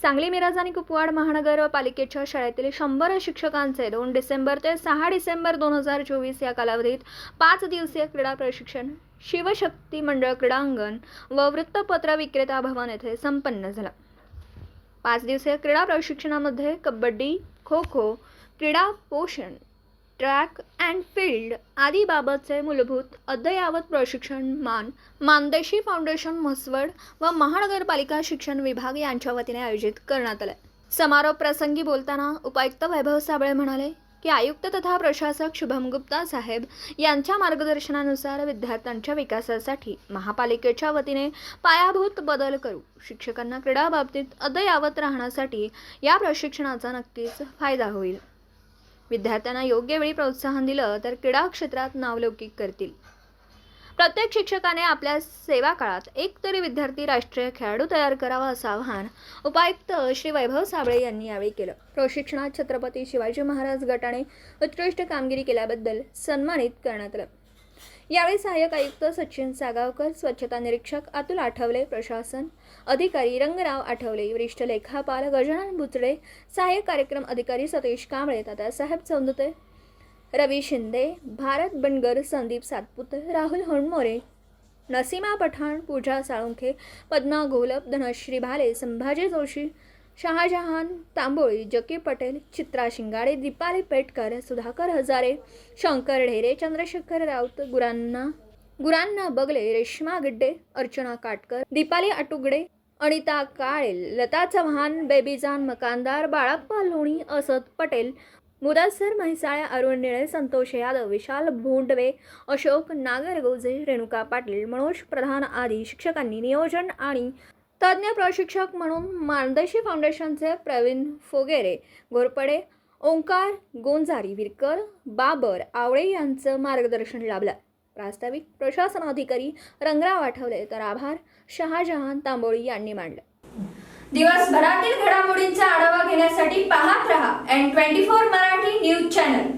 सांगली, मिरज आणि कुपवाड महानगरपालिकेच्या शाळेतील 100 शिक्षकांचे 2 डिसेंबर ते 6 डिसेंबर 2024 या कालावधीत 5 दिवसीय क्रीडा प्रशिक्षण शिवशक्ती मंडळ क्रीडांगण व वृत्तपत्र विक्रेता भवन येथे संपन्न झालं। 5 दिवसीय क्रीडा प्रशिक्षणामध्ये कबड्डी, खो खो, क्रीडा पोषण, ट्रॅक अँड फील्ड आदी बाबतचे मूलभूत अद्ययावत प्रशिक्षण मानदेशी फाउंडेशन म्हसवड व महानगरपालिका शिक्षण विभाग यांच्या वतीने आयोजित करण्यात आले। समारोप प्रसंगी बोलताना उपायुक्त वैभव साबळे म्हणाले की आयुक्त तथा प्रशासक शुभम गुप्ता साहेब यांच्या मार्गदर्शनानुसार विद्यार्थ्यांच्या विकासासाठी महापालिकेच्या वतीने पायाभूत बदल करू। शिक्षकांना क्रीडा बाबतीत अद्ययावत राहण्यासाठी या प्रशिक्षणाचा नक्कीच फायदा होईल। विद्यार्थ्यांना योग्य वेळी प्रोत्साहन दिलं तर क्रीडा क्षेत्रात नावलौकिक करतील। प्रत्येक शिक्षकाने आपल्या सेवा काळात एक तरी विद्यार्थी राष्ट्रीय खेळाडू तयार करावा असं आवाहन उपायुक्त श्री वैभव साबळे यांनी यावेळी केलं। प्रशिक्षणात छत्रपती शिवाजी महाराज गटाने उत्कृष्ट कामगिरी केल्याबद्दल सन्मानित करण्यात आलं। यावेळी सहाय्यक आयुक्त सचिन सागावकर, स्वच्छता निरीक्षक अतुल आठवले, प्रशासन अधिकारी रंगराव आठवले, वरिष्ठ लेखापाल गजानन बुचडे, सहाय्यक कार्यक्रम अधिकारी सतीश कांबळे, तात्यासाहेब चौंदते, रवी शिंदे, भारत बनगर, संदीप सातपुते, राहुल होणमोरे, नसीमा पठाण, पूजा साळुंखे, पद्मा घोलप, धनश्री भाले, संभाजी जोशी, शहाजहान तांबोळी, जकी पटेल, चित्रा शिंगाडे, दीपाली पेटकर, सुधाकर हजारे, शंकर ढेरे, चंद्रशेखर राऊत, गुरांना बगले, रेश्मा गिड्डे, अर्चना काटकर, दीपाली अटुगडे, अनिता काळे, लता चव्हाण, बेबीजान मकानदार, बाळाप्पा लोणी, असद पटेल, मुदस्सर म्हैसाळ, अरुण निळे, संतोष यादव, विशाल भोंडवे, अशोक नागरगोजे, रेणुका पाटील, मनोज प्रधान आदी शिक्षकांनी नियोजन आणि तज्ज्ञ प्रशिक्षक म्हणून मानदेशी फाउंडेशनचे प्रवीण फोगेरे, घोरपडे, ओंकार गोंजारी, विरकर, बाबर आवळे यांचं मार्गदर्शन लाभलं। प्रास्ताविक प्रशासन अधिकारी रंगराव आठवले तर आभार शहाजहान तांबोळी यांनी मांडले। दिवसभरातील घडामोडींचा आढावा घेण्यासाठी पाहत रहा N24 मराठी न्यूज चॅनल।